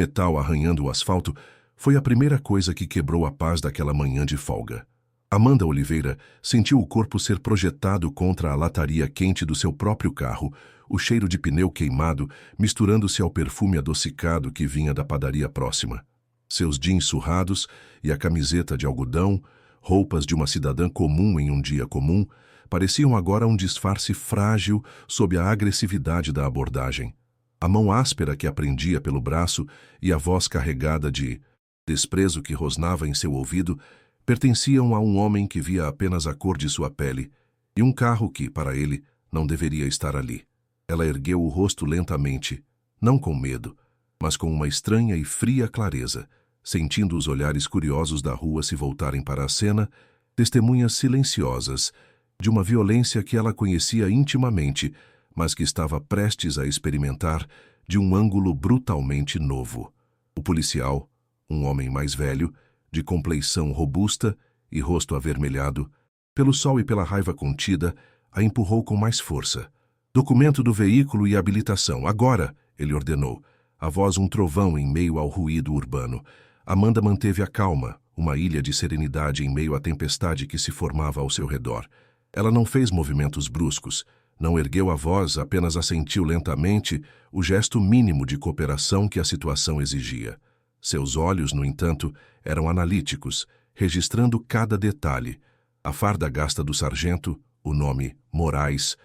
Metal arranhando o asfalto foi a primeira coisa que quebrou a paz daquela manhã de folga. Amanda Oliveira sentiu o corpo ser projetado contra a lataria quente do seu próprio carro, o cheiro de pneu queimado misturando-se ao perfume adocicado que vinha da padaria próxima. Seus jeans surrados e a camiseta de algodão, roupas de uma cidadã comum em um dia comum, pareciam agora um disfarce frágil sob a agressividade da abordagem. A mão áspera que a prendia pelo braço e a voz carregada de desprezo que rosnava em seu ouvido pertenciam a um homem que via apenas a cor de sua pele e um carro que, para ele, não deveria estar ali. Ela ergueu o rosto lentamente, não com medo, mas com uma estranha e fria clareza, sentindo os olhares curiosos da rua se voltarem para a cena, testemunhas silenciosas de uma violência que ela conhecia intimamente, mas que estava prestes a experimentar de um ângulo brutalmente novo. O policial, um homem mais velho, de compleição robusta e rosto avermelhado, pelo sol e pela raiva contida, a empurrou com mais força. Documento do veículo e habilitação, agora, ele ordenou, a voz um trovão em meio ao ruído urbano. Amanda manteve a calma, uma ilha de serenidade em meio à tempestade que se formava ao seu redor. Ela não fez movimentos bruscos, não ergueu a voz, apenas assentiu lentamente o gesto mínimo de cooperação que a situação exigia. Seus olhos, no entanto, eram analíticos, registrando cada detalhe. A farda gasta do sargento, o nome Moraes,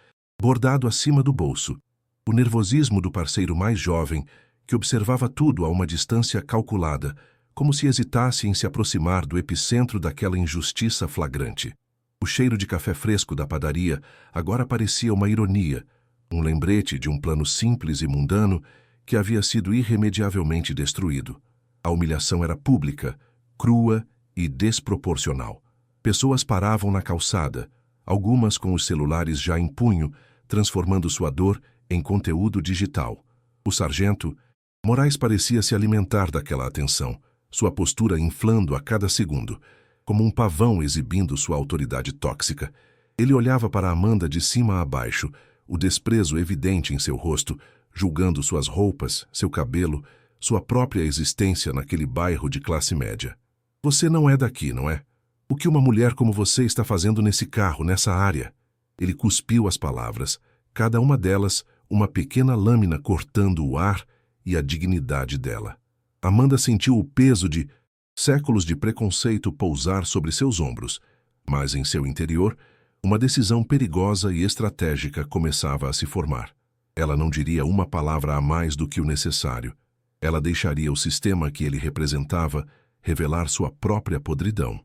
bordado acima do bolso. O nervosismo do parceiro mais jovem, que observava tudo a uma distância calculada, como se hesitasse em se aproximar do epicentro daquela injustiça flagrante. O cheiro de café fresco da padaria agora parecia uma ironia, um lembrete de um plano simples e mundano que havia sido irremediavelmente destruído. A humilhação era pública, crua e desproporcional. Pessoas paravam na calçada, algumas com os celulares já em punho, transformando sua dor em conteúdo digital. O sargento, Moraes parecia se alimentar daquela atenção, sua postura inflando a cada segundo, como um pavão exibindo sua autoridade tóxica. Ele olhava para Amanda de cima a baixo, o desprezo evidente em seu rosto, julgando suas roupas, seu cabelo, sua própria existência naquele bairro de classe média. Você não é daqui, não é? O que uma mulher como você está fazendo nesse carro, nessa área? Ele cuspiu as palavras, cada uma delas uma pequena lâmina cortando o ar e a dignidade dela. Amanda sentiu o peso de séculos de preconceito pousar sobre seus ombros, mas em seu interior, uma decisão perigosa e estratégica começava a se formar. Ela não diria uma palavra a mais do que o necessário. Ela deixaria o sistema que ele representava revelar sua própria podridão.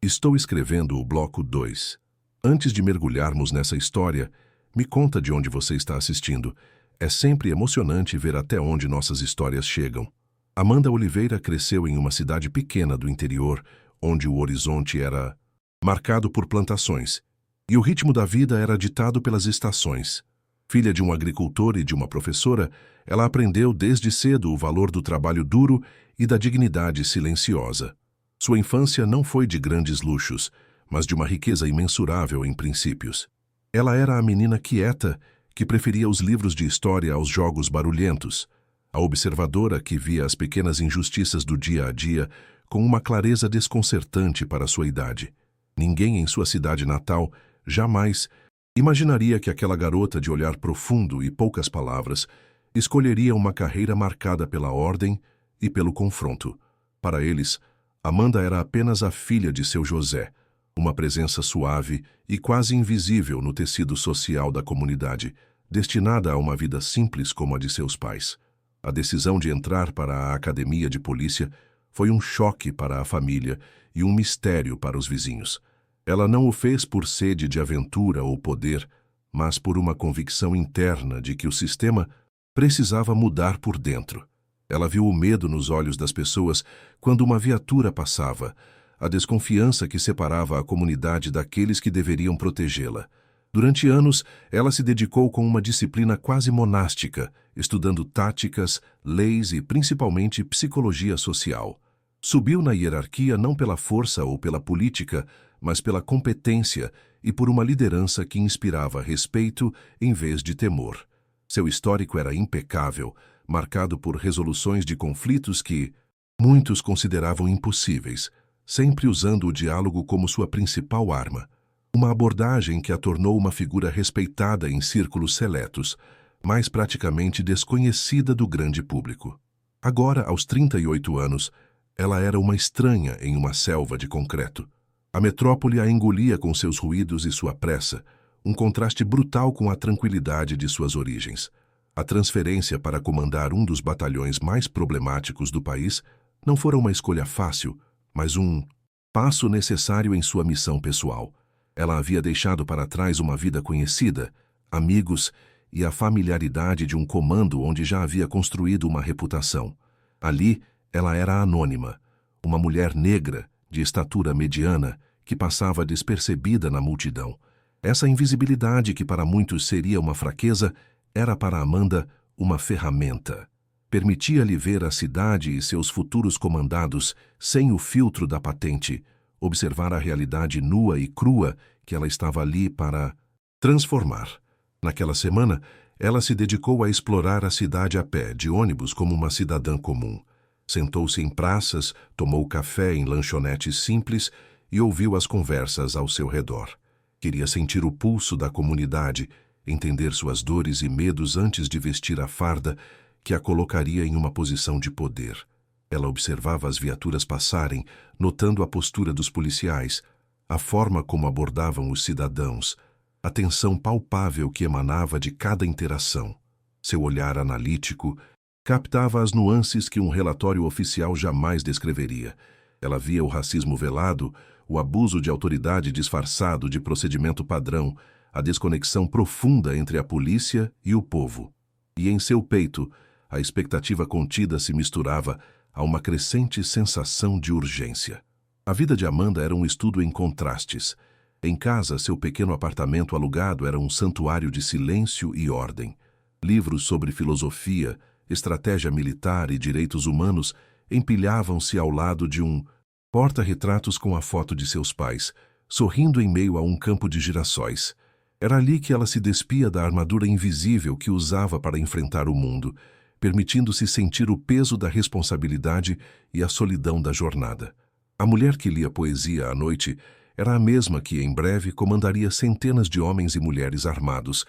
Estou escrevendo o bloco 2. Antes de mergulharmos nessa história, me conta de onde você está assistindo. É sempre emocionante ver até onde nossas histórias chegam. Amanda Oliveira cresceu em uma cidade pequena do interior, onde o horizonte era marcado por plantações, e o ritmo da vida era ditado pelas estações. Filha de um agricultor e de uma professora, ela aprendeu desde cedo o valor do trabalho duro e da dignidade silenciosa. Sua infância não foi de grandes luxos, mas de uma riqueza imensurável em princípios. Ela era a menina quieta que preferia os livros de história aos jogos barulhentos, a observadora que via as pequenas injustiças do dia a dia com uma clareza desconcertante para sua idade. Ninguém em sua cidade natal jamais imaginaria que aquela garota de olhar profundo e poucas palavras escolheria uma carreira marcada pela ordem e pelo confronto. Para eles, Amanda era apenas a filha de seu José, uma presença suave e quase invisível no tecido social da comunidade, destinada a uma vida simples como a de seus pais. A decisão de entrar para a academia de polícia foi um choque para a família e um mistério para os vizinhos. Ela não o fez por sede de aventura ou poder, mas por uma convicção interna de que o sistema precisava mudar por dentro. Ela viu o medo nos olhos das pessoas quando uma viatura passava, a desconfiança que separava a comunidade daqueles que deveriam protegê-la. Durante anos, ela se dedicou com uma disciplina quase monástica, estudando táticas, leis e principalmente psicologia social. Subiu na hierarquia não pela força ou pela política, mas pela competência e por uma liderança que inspirava respeito em vez de temor. Seu histórico era impecável, marcado por resoluções de conflitos que muitos consideravam impossíveis, sempre usando o diálogo como sua principal arma. Uma abordagem que a tornou uma figura respeitada em círculos seletos, mas praticamente desconhecida do grande público. Agora, aos 38 anos, ela era uma estranha em uma selva de concreto. A metrópole a engolia com seus ruídos e sua pressa, um contraste brutal com a tranquilidade de suas origens. A transferência para comandar um dos batalhões mais problemáticos do país não fora uma escolha fácil, mas um passo necessário em sua missão pessoal. Ela havia deixado para trás uma vida conhecida, amigos e a familiaridade de um comando onde já havia construído uma reputação. Ali, ela era anônima, uma mulher negra, de estatura mediana, que passava despercebida na multidão. Essa invisibilidade, que para muitos seria uma fraqueza, era para Amanda uma ferramenta. Permitia-lhe ver a cidade e seus futuros comandados sem o filtro da patente, observar a realidade nua e crua que ela estava ali para transformar. Naquela semana, ela se dedicou a explorar a cidade a pé, de ônibus, como uma cidadã comum. Sentou-se em praças, tomou café em lanchonetes simples e ouviu as conversas ao seu redor. Queria sentir o pulso da comunidade, entender suas dores e medos antes de vestir a farda que a colocaria em uma posição de poder. Ela observava as viaturas passarem, notando a postura dos policiais, a forma como abordavam os cidadãos, a tensão palpável que emanava de cada interação. Seu olhar analítico captava as nuances que um relatório oficial jamais descreveria. Ela via o racismo velado, o abuso de autoridade disfarçado de procedimento padrão, a desconexão profunda entre a polícia e o povo. E em seu peito, a expectativa contida se misturava a uma crescente sensação de urgência. A vida de Amanda era um estudo em contrastes. Em casa, seu pequeno apartamento alugado era um santuário de silêncio e ordem. Livros sobre filosofia, estratégia militar e direitos humanos empilhavam-se ao lado de um porta-retratos com a foto de seus pais, sorrindo em meio a um campo de girassóis. Era ali que ela se despia da armadura invisível que usava para enfrentar o mundo, permitindo-se sentir o peso da responsabilidade e a solidão da jornada. A mulher que lia poesia à noite era a mesma que, em breve, comandaria centenas de homens e mulheres armados,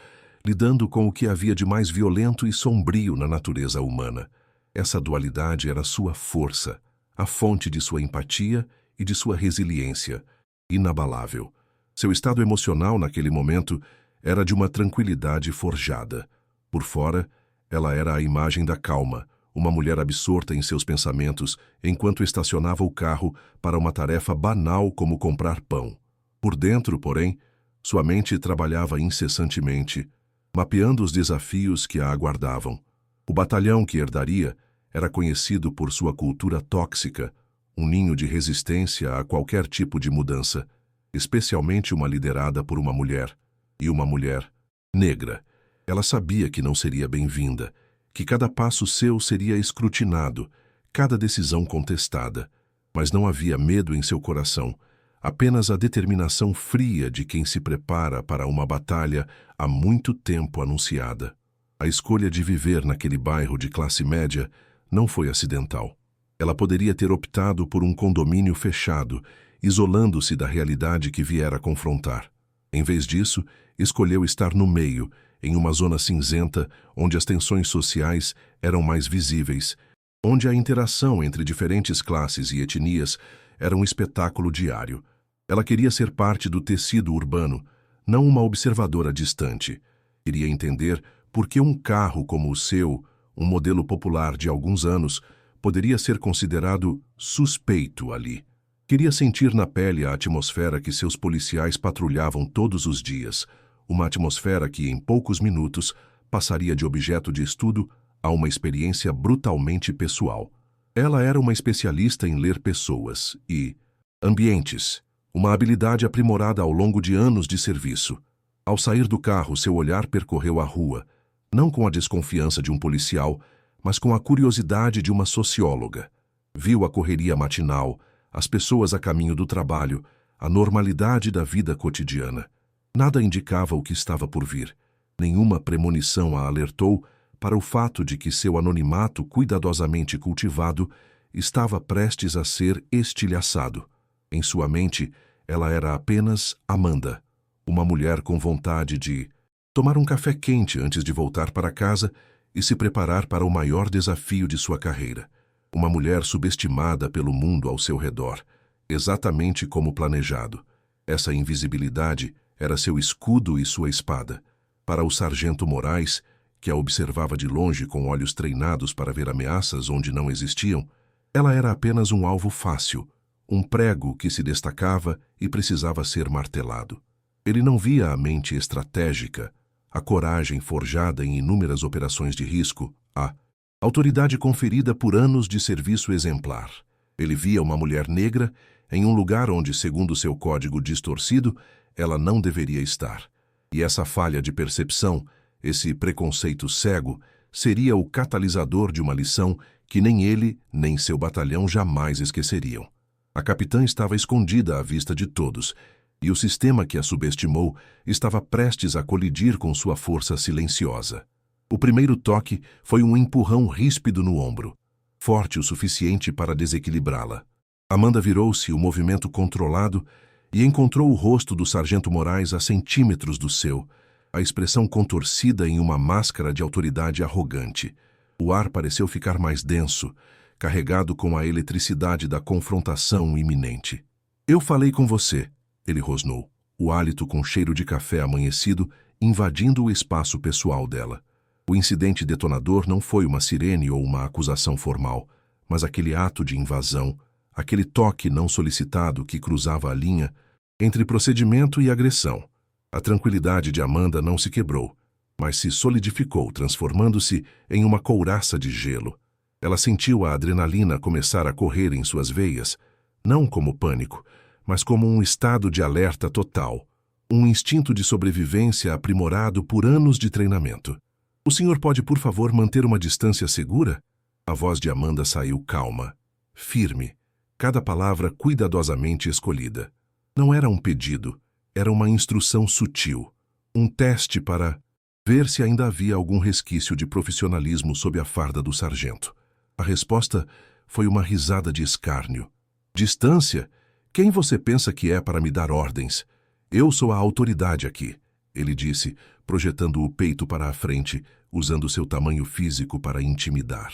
lidando com o que havia de mais violento e sombrio na natureza humana. Essa dualidade era sua força, a fonte de sua empatia e de sua resiliência, inabalável. Seu estado emocional naquele momento era de uma tranquilidade forjada. Por fora, ela era a imagem da calma, uma mulher absorta em seus pensamentos enquanto estacionava o carro para uma tarefa banal como comprar pão. Por dentro, porém, sua mente trabalhava incessantemente, mapeando os desafios que a aguardavam. O batalhão que herdaria era conhecido por sua cultura tóxica, um ninho de resistência a qualquer tipo de mudança, especialmente uma liderada por uma mulher, e uma mulher negra. Ela sabia que não seria bem-vinda, que cada passo seu seria escrutinado, cada decisão contestada, mas não havia medo em seu coração, apenas a determinação fria de quem se prepara para uma batalha há muito tempo anunciada. A escolha de viver naquele bairro de classe média não foi acidental. Ela poderia ter optado por um condomínio fechado, isolando-se da realidade que viera confrontar. Em vez disso, escolheu estar no meio, em uma zona cinzenta onde as tensões sociais eram mais visíveis, onde a interação entre diferentes classes e etnias era um espetáculo diário. Ela queria ser parte do tecido urbano, não uma observadora distante. Queria entender por que um carro como o seu, um modelo popular de alguns anos, poderia ser considerado suspeito ali. Queria sentir na pele a atmosfera que seus policiais patrulhavam todos os dias, uma atmosfera que, em poucos minutos, passaria de objeto de estudo a uma experiência brutalmente pessoal. Ela era uma especialista em ler pessoas e ambientes, uma habilidade aprimorada ao longo de anos de serviço. Ao sair do carro, seu olhar percorreu a rua, não com a desconfiança de um policial, mas com a curiosidade de uma socióloga. Viu a correria matinal, as pessoas a caminho do trabalho, a normalidade da vida cotidiana. Nada indicava o que estava por vir. Nenhuma premonição a alertou para o fato de que seu anonimato cuidadosamente cultivado estava prestes a ser estilhaçado. Em sua mente, ela era apenas Amanda, uma mulher com vontade de tomar um café quente antes de voltar para casa e se preparar para o maior desafio de sua carreira. Uma mulher subestimada pelo mundo ao seu redor, exatamente como planejado. Essa invisibilidade era seu escudo e sua espada. Para o sargento Moraes, que a observava de longe com olhos treinados para ver ameaças onde não existiam, ela era apenas um alvo fácil, um prego que se destacava e precisava ser martelado. Ele não via a mente estratégica, a coragem forjada em inúmeras operações de risco, a autoridade conferida por anos de serviço exemplar. Ele via uma mulher negra em um lugar onde, segundo seu código distorcido, ela não deveria estar. E essa falha de percepção, esse preconceito cego, seria o catalisador de uma lição que nem ele, nem seu batalhão jamais esqueceriam. A capitã estava escondida à vista de todos, e o sistema que a subestimou estava prestes a colidir com sua força silenciosa. O primeiro toque foi um empurrão ríspido no ombro, forte o suficiente para desequilibrá-la. Amanda virou-se, o movimento controlado, e encontrou o rosto do sargento Moraes a centímetros do seu, a expressão contorcida em uma máscara de autoridade arrogante. O ar pareceu ficar mais denso, carregado com a eletricidade da confrontação iminente. "Eu falei com você", ele rosnou, o hálito com cheiro de café amanhecido invadindo o espaço pessoal dela. O incidente detonador não foi uma sirene ou uma acusação formal, mas aquele ato de invasão, aquele toque não solicitado que cruzava a linha entre procedimento e agressão. A tranquilidade de Amanda não se quebrou, mas se solidificou, transformando-se em uma couraça de gelo. Ela sentiu a adrenalina começar a correr em suas veias, não como pânico, mas como um estado de alerta total, um instinto de sobrevivência aprimorado por anos de treinamento. "O senhor pode, por favor, manter uma distância segura?" A voz de Amanda saiu calma, firme, cada palavra cuidadosamente escolhida. Não era um pedido, era uma instrução sutil, um teste para ver se ainda havia algum resquício de profissionalismo sob a farda do sargento. A resposta foi uma risada de escárnio. "Distância? Quem você pensa que é para me dar ordens? Eu sou a autoridade aqui", ele disse, projetando o peito para a frente, usando seu tamanho físico para intimidar.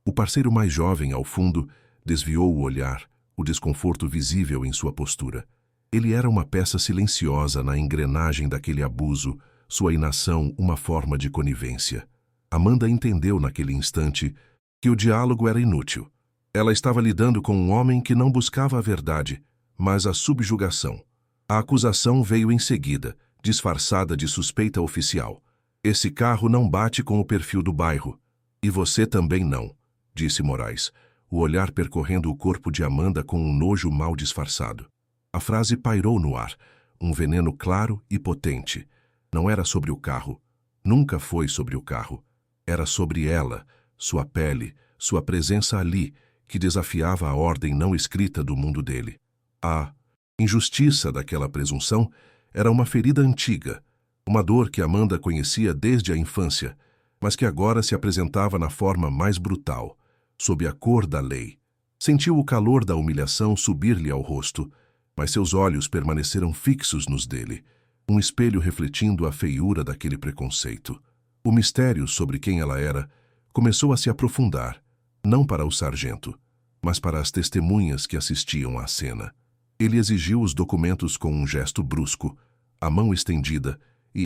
O parceiro mais jovem, ao fundo, desviou o olhar, o desconforto visível em sua postura. Ele era uma peça silenciosa na engrenagem daquele abuso, sua inação uma forma de conivência. Amanda entendeu naquele instante que o diálogo era inútil. Ela estava lidando com um homem que não buscava a verdade, mas a subjugação. A acusação veio em seguida, disfarçada de suspeita oficial. "Esse carro não bate com o perfil do bairro. E você também não", disse Moraes, o olhar percorrendo o corpo de Amanda com um nojo mal disfarçado. A frase pairou no ar, um veneno claro e potente. Não era sobre o carro. Nunca foi sobre o carro. Era sobre ela, sua pele, sua presença ali, que desafiava a ordem não escrita do mundo dele. A injustiça daquela presunção era uma ferida antiga, uma dor que Amanda conhecia desde a infância, mas que agora se apresentava na forma mais brutal, sob a cor da lei. Sentiu o calor da humilhação subir-lhe ao rosto, mas seus olhos permaneceram fixos nos dele, um espelho refletindo a feiura daquele preconceito. O mistério sobre quem ela era começou a se aprofundar, não para o sargento, mas para as testemunhas que assistiam à cena. Ele exigiu os documentos com um gesto brusco, a mão estendida e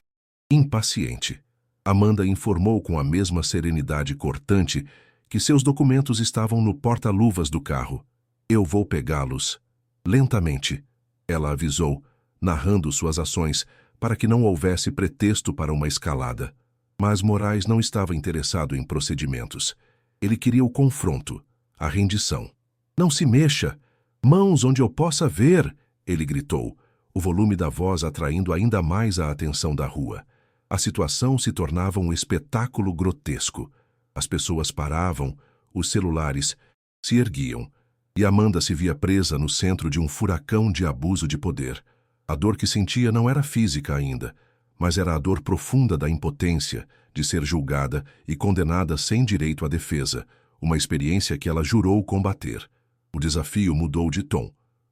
impaciente. Amanda informou com a mesma serenidade cortante que seus documentos estavam no porta-luvas do carro. "Eu vou pegá-los." Lentamente, ela avisou, narrando suas ações para que não houvesse pretexto para uma escalada. Mas Moraes não estava interessado em procedimentos. Ele queria o confronto, a rendição. "Não se mexa! Mãos onde eu possa ver!" ele gritou, o volume da voz atraindo ainda mais a atenção da rua. A situação se tornava um espetáculo grotesco. As pessoas paravam, os celulares se erguiam, e Amanda se via presa no centro de um furacão de abuso de poder. A dor que sentia não era física ainda, mas era a dor profunda da impotência, de ser julgada e condenada sem direito à defesa, uma experiência que ela jurou combater. O desafio mudou de tom.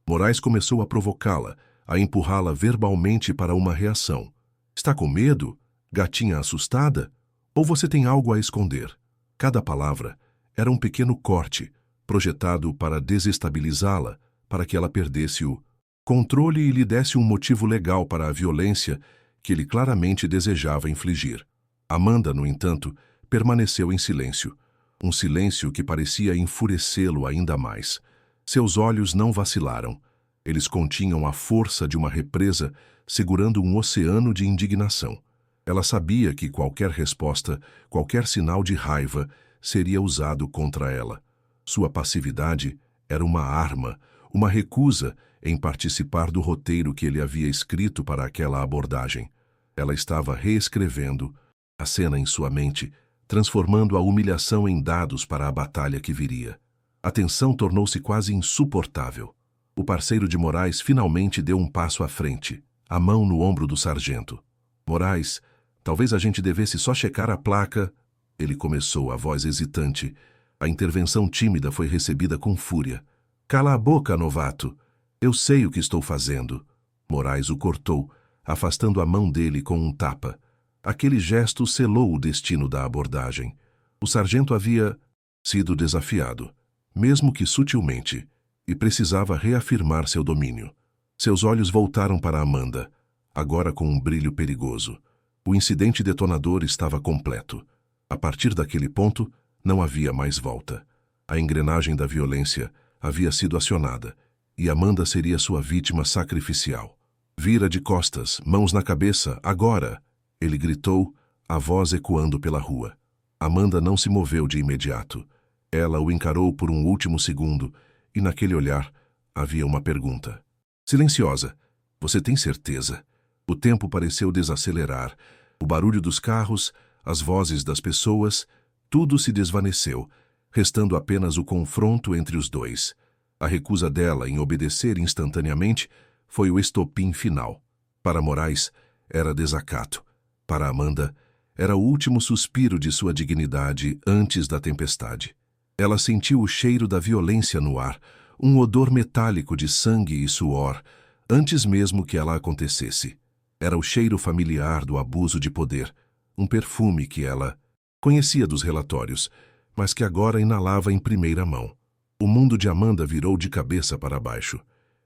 Moraes começou a provocá-la, a empurrá-la verbalmente para uma reação. Está com medo? Gatinha assustada? Ou você tem algo a esconder? Cada palavra era um pequeno corte, projetado para desestabilizá-la, para que ela perdesse o controle e lhe desse um motivo legal para a violência que ele claramente desejava infligir. Amanda, no entanto, permaneceu em silêncio. Um silêncio que parecia enfurecê-lo ainda mais. Seus olhos não vacilaram. Eles continham a força de uma represa segurando um oceano de indignação. Ela sabia que qualquer resposta, qualquer sinal de raiva, seria usado contra ela. Sua passividade era uma arma, uma recusa em participar do roteiro que ele havia escrito para aquela abordagem. Ela estava reescrevendo a cena em sua mente, transformando a humilhação em dados para a batalha que viria. A tensão tornou-se quase insuportável. O parceiro de Moraes finalmente deu um passo à frente, a mão no ombro do sargento. Moraes, talvez a gente devesse só checar a placa. Ele começou, a voz hesitante. A intervenção tímida foi recebida com fúria. Cala a boca, novato. Eu sei o que estou fazendo. Moraes o cortou, afastando a mão dele com um tapa. Aquele gesto selou o destino da abordagem. O sargento havia sido desafiado, mesmo que sutilmente, e precisava reafirmar seu domínio. Seus olhos voltaram para Amanda, agora com um brilho perigoso. O incidente detonador estava completo. A partir daquele ponto, não havia mais volta. A engrenagem da violência havia sido acionada, e Amanda seria sua vítima sacrificial. Vira de costas, mãos na cabeça, agora! Ele gritou, a voz ecoando pela rua. Amanda não se moveu de imediato. Ela o encarou por um último segundo, e naquele olhar havia uma pergunta. Silenciosa. Você tem certeza? O tempo pareceu desacelerar. O barulho dos carros, as vozes das pessoas, tudo se desvaneceu, restando apenas o confronto entre os dois. A recusa dela em obedecer instantaneamente foi o estopim final. Para Moraes, era desacato. Para Amanda, era o último suspiro de sua dignidade antes da tempestade. Ela sentiu o cheiro da violência no ar, um odor metálico de sangue e suor, antes mesmo que ela acontecesse. Era o cheiro familiar do abuso de poder, um perfume que ela conhecia dos relatórios, mas que agora inalava em primeira mão. O mundo de Amanda virou de cabeça para baixo.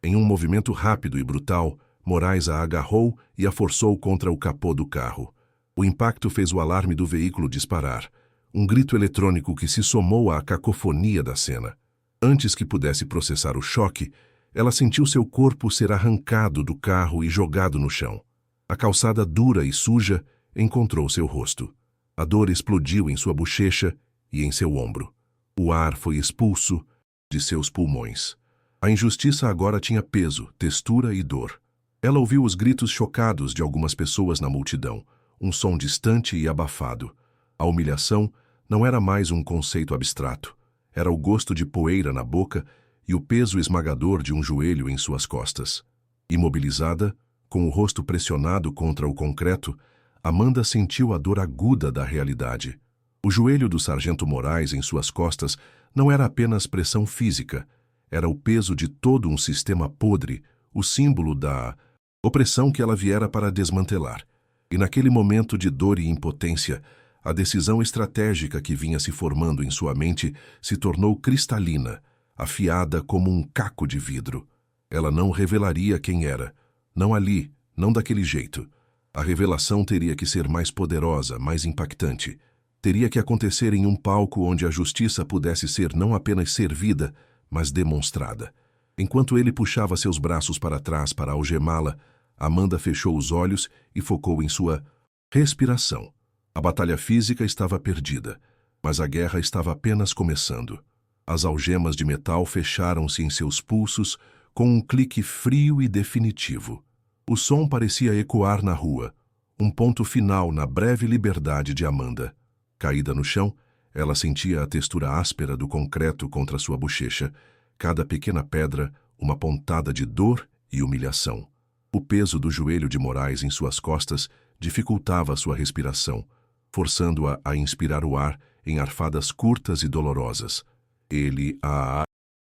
Em um movimento rápido e brutal, Moraes a agarrou e a forçou contra o capô do carro. O impacto fez o alarme do veículo disparar, um grito eletrônico que se somou à cacofonia da cena. Antes que pudesse processar o choque, ela sentiu seu corpo ser arrancado do carro e jogado no chão. A calçada dura e suja encontrou seu rosto. A dor explodiu em sua bochecha e em seu ombro. O ar foi expulso de seus pulmões. A injustiça agora tinha peso, textura e dor. Ela ouviu os gritos chocados de algumas pessoas na multidão, um som distante e abafado. A humilhação não era mais um conceito abstrato. Era o gosto de poeira na boca e o peso esmagador de um joelho em suas costas. Imobilizada, com o rosto pressionado contra o concreto, Amanda sentiu a dor aguda da realidade. O joelho do sargento Moraes em suas costas não era apenas pressão física, era o peso de todo um sistema podre, o símbolo da opressão que ela viera para desmantelar. E naquele momento de dor e impotência, a decisão estratégica que vinha se formando em sua mente se tornou cristalina, afiada como um caco de vidro. Ela não revelaria quem era, não ali, não daquele jeito. A revelação teria que ser mais poderosa, mais impactante. Teria que acontecer em um palco onde a justiça pudesse ser não apenas servida, mas demonstrada. Enquanto ele puxava seus braços para trás para algemá-la, Amanda fechou os olhos e focou em sua respiração. A batalha física estava perdida, mas a guerra estava apenas começando. As algemas de metal fecharam-se em seus pulsos com um clique frio e definitivo. O som parecia ecoar na rua, um ponto final na breve liberdade de Amanda. Caída no chão, ela sentia a textura áspera do concreto contra sua bochecha, cada pequena pedra uma pontada de dor e humilhação. O peso do joelho de Moraes em suas costas dificultava sua respiração. forçando-a a inspirar o ar em arfadas curtas e dolorosas. Ele a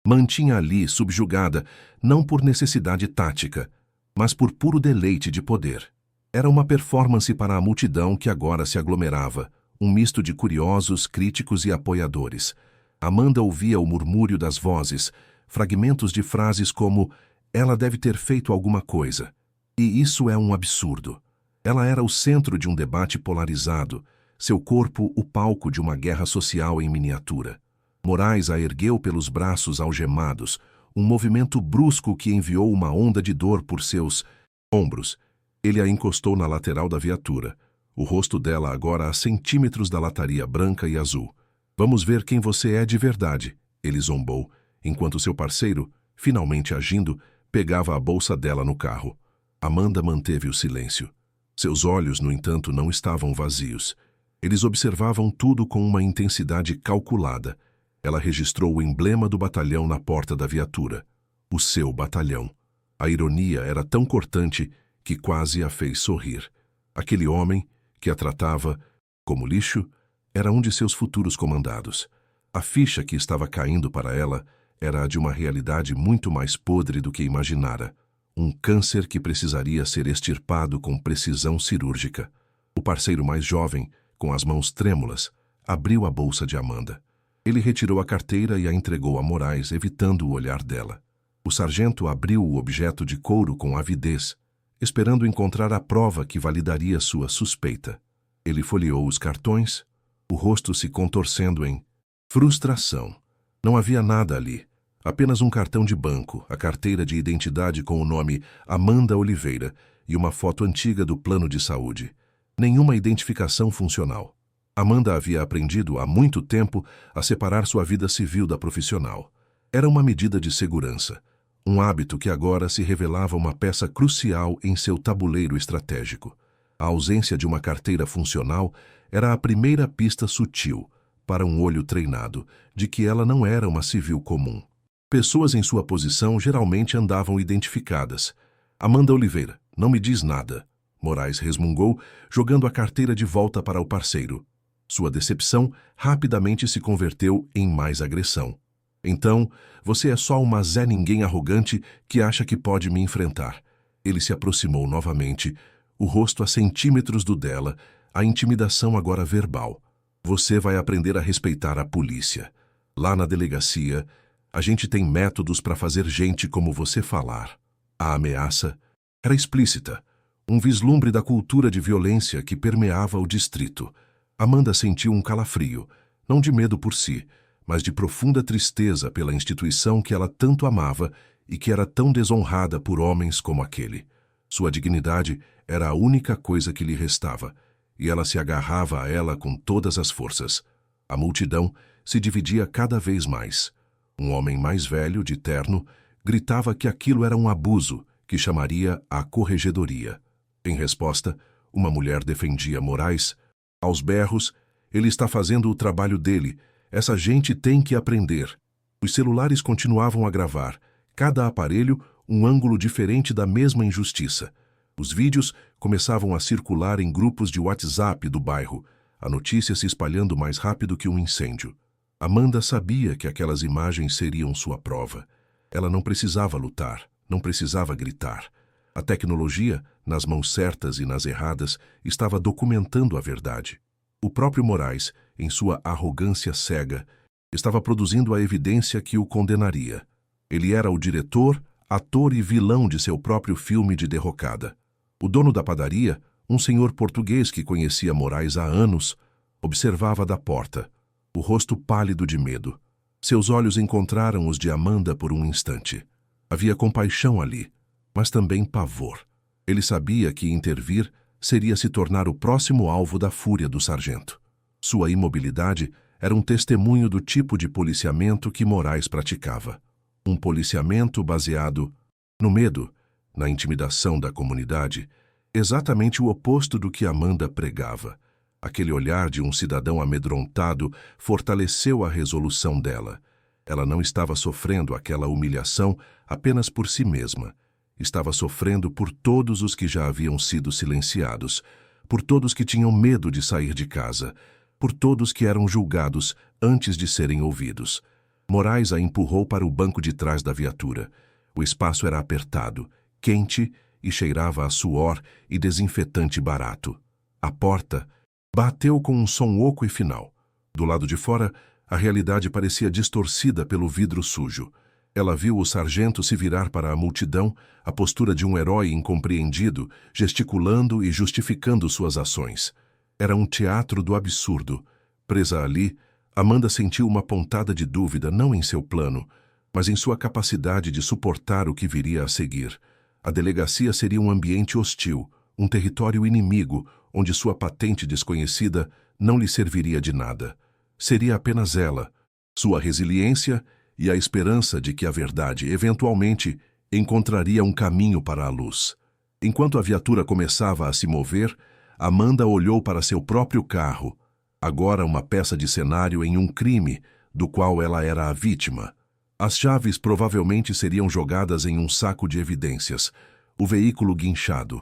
mantinha ali subjugada, não por necessidade tática, mas por puro deleite de poder. Era uma performance para a multidão que agora se aglomerava, um misto de curiosos, críticos e apoiadores. Amanda ouvia o murmúrio das vozes, fragmentos de frases como "ela deve ter feito alguma coisa", e "isso é um absurdo". Ela era o centro de um debate polarizado, seu corpo o palco de uma guerra social em miniatura. Moraes a ergueu pelos braços algemados, um movimento brusco que enviou uma onda de dor por seus ombros. Ele a encostou na lateral da viatura, o rosto dela agora a centímetros da lataria branca e azul. "Vamos ver quem você é de verdade", ele zombou, enquanto seu parceiro, finalmente agindo, pegava a bolsa dela no carro. Amanda manteve o silêncio. Seus olhos, no entanto, não estavam vazios. Eles observavam tudo com uma intensidade calculada. Ela registrou o emblema do batalhão na porta da viatura. O seu batalhão. A ironia era tão cortante que quase a fez sorrir. Aquele homem, que a tratava como lixo, era um de seus futuros comandados. A ficha que estava caindo para ela era a de uma realidade muito mais podre do que imaginara. Um câncer que precisaria ser extirpado com precisão cirúrgica. O parceiro mais jovem, com as mãos trêmulas, abriu a bolsa de Amanda. Ele retirou a carteira e a entregou a Moraes, evitando o olhar dela. O sargento abriu o objeto de couro com avidez, esperando encontrar a prova que validaria sua suspeita. Ele folheou os cartões, o rosto se contorcendo em frustração. Não havia nada ali. Apenas um cartão de banco, a carteira de identidade com o nome Amanda Oliveira e uma foto antiga do plano de saúde. Nenhuma identificação funcional. Amanda havia aprendido há muito tempo a separar sua vida civil da profissional. Era uma medida de segurança, um hábito que agora se revelava uma peça crucial em seu tabuleiro estratégico. A ausência de uma carteira funcional era a primeira pista sutil, para um olho treinado, de que ela não era uma civil comum. Pessoas em sua posição geralmente andavam identificadas. "Amanda Oliveira, não me diz nada", Moraes resmungou, jogando a carteira de volta para o parceiro. Sua decepção rapidamente se converteu em mais agressão. "Então, você é só uma Zé Ninguém arrogante que acha que pode me enfrentar." Ele se aproximou novamente, o rosto a centímetros do dela, a intimidação agora verbal. "Você vai aprender a respeitar a polícia. Lá na delegacia, a gente tem métodos para fazer gente como você falar." A ameaça era explícita, um vislumbre da cultura de violência que permeava o distrito. Amanda sentiu um calafrio, não de medo por si, mas de profunda tristeza pela instituição que ela tanto amava e que era tão desonrada por homens como aquele. Sua dignidade era a única coisa que lhe restava, e ela se agarrava a ela com todas as forças. A multidão se dividia cada vez mais. Um homem mais velho, de terno, gritava que aquilo era um abuso, que chamaria a corregedoria. Em resposta, uma mulher defendia Moraes. Aos berros, "Ele está fazendo o trabalho dele. Essa gente tem que aprender." Os celulares continuavam a gravar, cada aparelho um ângulo diferente da mesma injustiça. Os vídeos começavam a circular em grupos de WhatsApp do bairro, a notícia se espalhando mais rápido que um incêndio. Amanda sabia que aquelas imagens seriam sua prova. Ela não precisava lutar, não precisava gritar. A tecnologia, nas mãos certas e nas erradas, estava documentando a verdade. O próprio Moraes, em sua arrogância cega, estava produzindo a evidência que o condenaria. Ele era o diretor, ator e vilão de seu próprio filme de derrocada. O dono da padaria, um senhor português que conhecia Moraes há anos, observava da porta, o rosto pálido de medo. Seus olhos encontraram os de Amanda por um instante. Havia compaixão ali, mas também pavor. Ele sabia que intervir seria se tornar o próximo alvo da fúria do sargento. Sua imobilidade era um testemunho do tipo de policiamento que Moraes praticava. Um policiamento baseado no medo, na intimidação da comunidade, exatamente o oposto do que Amanda pregava. Aquele olhar de um cidadão amedrontado fortaleceu a resolução dela. Ela não estava sofrendo aquela humilhação apenas por si mesma. Estava sofrendo por todos os que já haviam sido silenciados, por todos que tinham medo de sair de casa, por todos que eram julgados antes de serem ouvidos. Moraes a empurrou para o banco de trás da viatura. O espaço era apertado, quente e cheirava a suor e desinfetante barato. A porta bateu com um som oco e final. Do lado de fora, a realidade parecia distorcida pelo vidro sujo. Ela viu o sargento se virar para a multidão, a postura de um herói incompreendido, gesticulando e justificando suas ações. Era um teatro do absurdo. Presa ali, Amanda sentiu uma pontada de dúvida não em seu plano, mas em sua capacidade de suportar o que viria a seguir. A delegacia seria um ambiente hostil, um território inimigo, onde sua patente desconhecida não lhe serviria de nada. Seria apenas ela, sua resiliência e a esperança de que a verdade, eventualmente, encontraria um caminho para a luz. Enquanto a viatura começava a se mover, Amanda olhou para seu próprio carro, agora uma peça de cenário em um crime do qual ela era a vítima. As chaves provavelmente seriam jogadas em um saco de evidências, o veículo guinchado,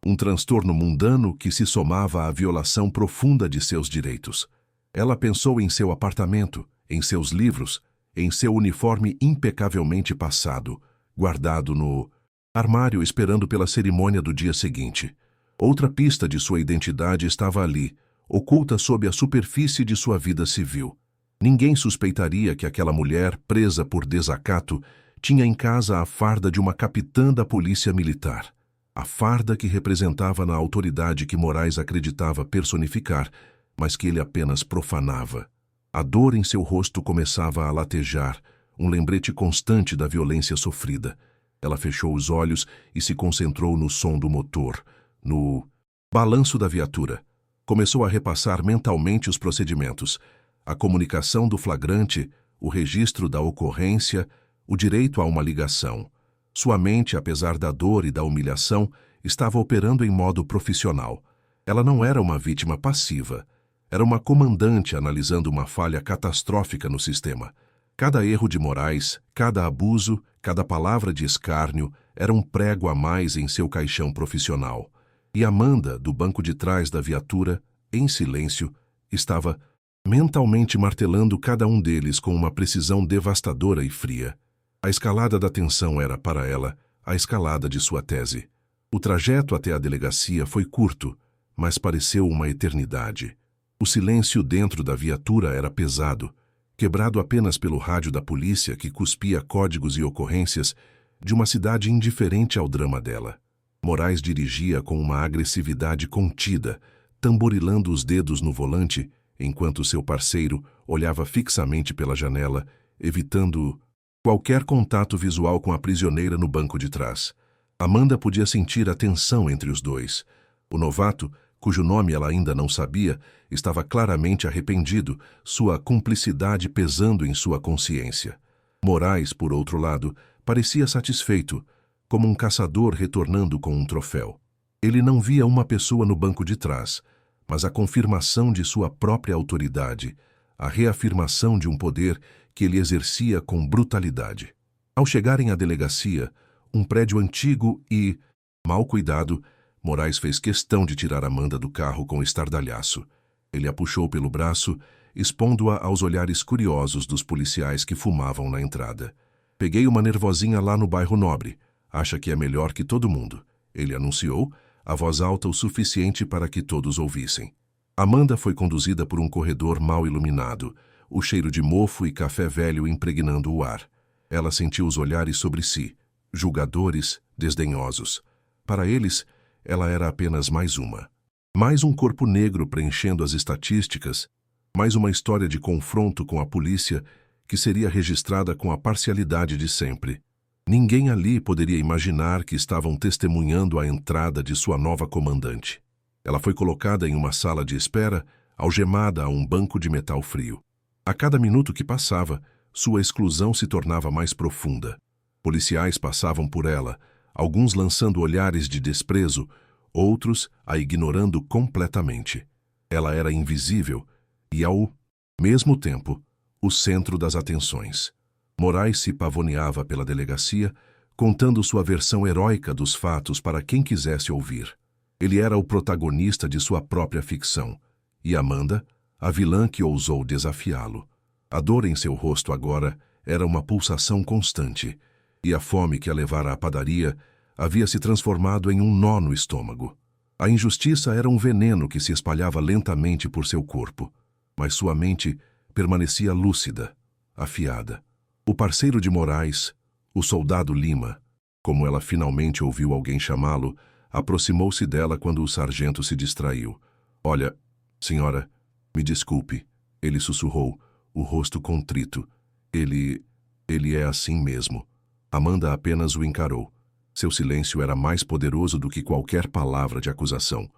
um transtorno mundano que se somava à violação profunda de seus direitos. Ela pensou em seu apartamento, em seus livros, em seu uniforme impecavelmente passado, guardado no armário esperando pela cerimônia do dia seguinte. Outra pista de sua identidade estava ali, oculta sob a superfície de sua vida civil. Ninguém suspeitaria que aquela mulher, presa por desacato, tinha em casa a farda de uma capitã da polícia militar. A farda que representava na autoridade que Moraes acreditava personificar, mas que ele apenas profanava. A dor em seu rosto começava a latejar, um lembrete constante da violência sofrida. Ela fechou os olhos e se concentrou no som do motor, no balanço da viatura. Começou a repassar mentalmente os procedimentos, a comunicação do flagrante, o registro da ocorrência, o direito a uma ligação. Sua mente, apesar da dor e da humilhação, estava operando em modo profissional. Ela não era uma vítima passiva. Era uma comandante analisando uma falha catastrófica no sistema. Cada erro de Moraes, cada abuso, cada palavra de escárnio era um prego a mais em seu caixão profissional. E Amanda, do banco de trás da viatura, em silêncio, estava mentalmente martelando cada um deles com uma precisão devastadora e fria. A escalada da tensão era, para ela, a escalada de sua tese. O trajeto até a delegacia foi curto, mas pareceu uma eternidade. O silêncio dentro da viatura era pesado, quebrado apenas pelo rádio da polícia que cuspia códigos e ocorrências de uma cidade indiferente ao drama dela. Moraes dirigia com uma agressividade contida, tamborilando os dedos no volante, enquanto seu parceiro olhava fixamente pela janela, evitando qualquer contato visual com a prisioneira no banco de trás. Amanda podia sentir a tensão entre os dois. O novato, cujo nome ela ainda não sabia, estava claramente arrependido, sua cumplicidade pesando em sua consciência. Moraes, por outro lado, parecia satisfeito, como um caçador retornando com um troféu. Ele não via uma pessoa no banco de trás, mas a confirmação de sua própria autoridade, a reafirmação de um poder que ele exercia com brutalidade. Ao chegarem à delegacia, um prédio antigo e mal cuidado, Moraes fez questão de tirar Amanda do carro com estardalhaço. Ele a puxou pelo braço, expondo-a aos olhares curiosos dos policiais que fumavam na entrada. "Peguei uma nervosinha lá no bairro Nobre. Acha que é melhor que todo mundo", ele anunciou, a voz alta o suficiente para que todos ouvissem. Amanda foi conduzida por um corredor mal iluminado, o cheiro de mofo e café velho impregnando o ar. Ela sentiu os olhares sobre si, julgadores, desdenhosos. Para eles, ela era apenas mais uma. Mais um corpo negro preenchendo as estatísticas, mais uma história de confronto com a polícia que seria registrada com a parcialidade de sempre. Ninguém ali poderia imaginar que estavam testemunhando a entrada de sua nova comandante. Ela foi colocada em uma sala de espera, algemada a um banco de metal frio. A cada minuto que passava, sua exclusão se tornava mais profunda. Policiais passavam por ela, alguns lançando olhares de desprezo, outros a ignorando completamente. Ela era invisível e, ao mesmo tempo, o centro das atenções. Moraes se pavoneava pela delegacia, contando sua versão heróica dos fatos para quem quisesse ouvir. Ele era o protagonista de sua própria ficção, e Amanda, a vilã que ousou desafiá-lo. A dor em seu rosto agora era uma pulsação constante, e a fome que a levara à padaria havia se transformado em um nó no estômago. A injustiça era um veneno que se espalhava lentamente por seu corpo, mas sua mente permanecia lúcida, afiada. O parceiro de Moraes, o soldado Lima, como ela finalmente ouviu alguém chamá-lo, aproximou-se dela quando o sargento se distraiu. "Olha, senhora, me desculpe", ele sussurrou, o rosto contrito. Ele é assim mesmo." Amanda apenas o encarou. Seu silêncio era mais poderoso do que qualquer palavra de acusação.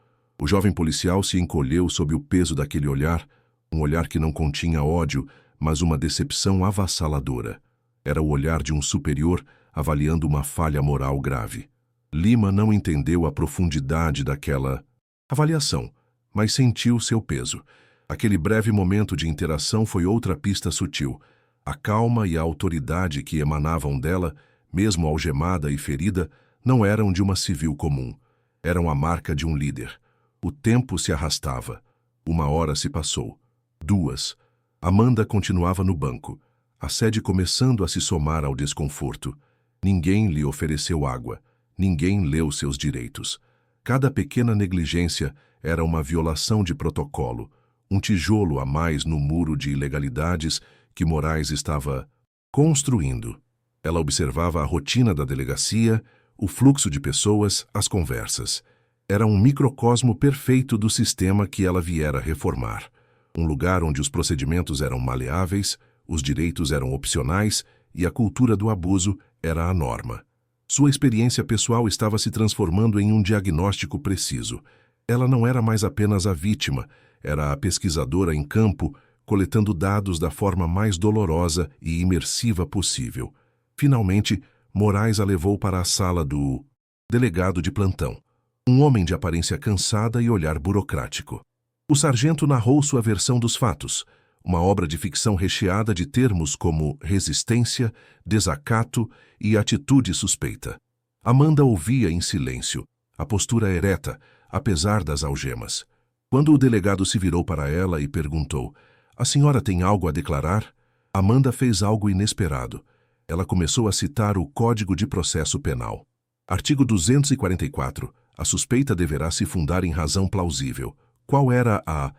O jovem policial se encolheu sob o peso daquele olhar, um olhar que não continha ódio, mas uma decepção avassaladora. Era o olhar de um superior avaliando uma falha moral grave. Lima não entendeu a profundidade daquela avaliação, mas sentiu seu peso. Aquele breve momento de interação foi outra pista sutil. A calma e a autoridade que emanavam dela, mesmo algemada e ferida, não eram de uma civil comum. Eram a marca de um líder. O tempo se arrastava. 1 hora se passou. 2. Amanda continuava no banco, a sede começando a se somar ao desconforto. Ninguém lhe ofereceu água. Ninguém leu seus direitos. Cada pequena negligência era uma violação de protocolo, um tijolo a mais no muro de ilegalidades que Moraes estava construindo. Ela observava a rotina da delegacia, o fluxo de pessoas, as conversas. Era um microcosmo perfeito do sistema que ela viera reformar. Um lugar onde os procedimentos eram maleáveis, os direitos eram opcionais e a cultura do abuso era a norma. Sua experiência pessoal estava se transformando em um diagnóstico preciso. Ela não era mais apenas a vítima, era a pesquisadora em campo, coletando dados da forma mais dolorosa e imersiva possível. Finalmente, Moraes a levou para a sala do delegado de plantão, um homem de aparência cansada e olhar burocrático. O sargento narrou sua versão dos fatos, uma obra de ficção recheada de termos como resistência, desacato e atitude suspeita. Amanda ouvia em silêncio, a postura ereta, apesar das algemas. Quando o delegado se virou para ela e perguntou: "A senhora tem algo a declarar?", Amanda fez algo inesperado. Ela começou a citar o Código de Processo Penal. Artigo 244. A suspeita deverá se fundar em razão plausível. Qual era a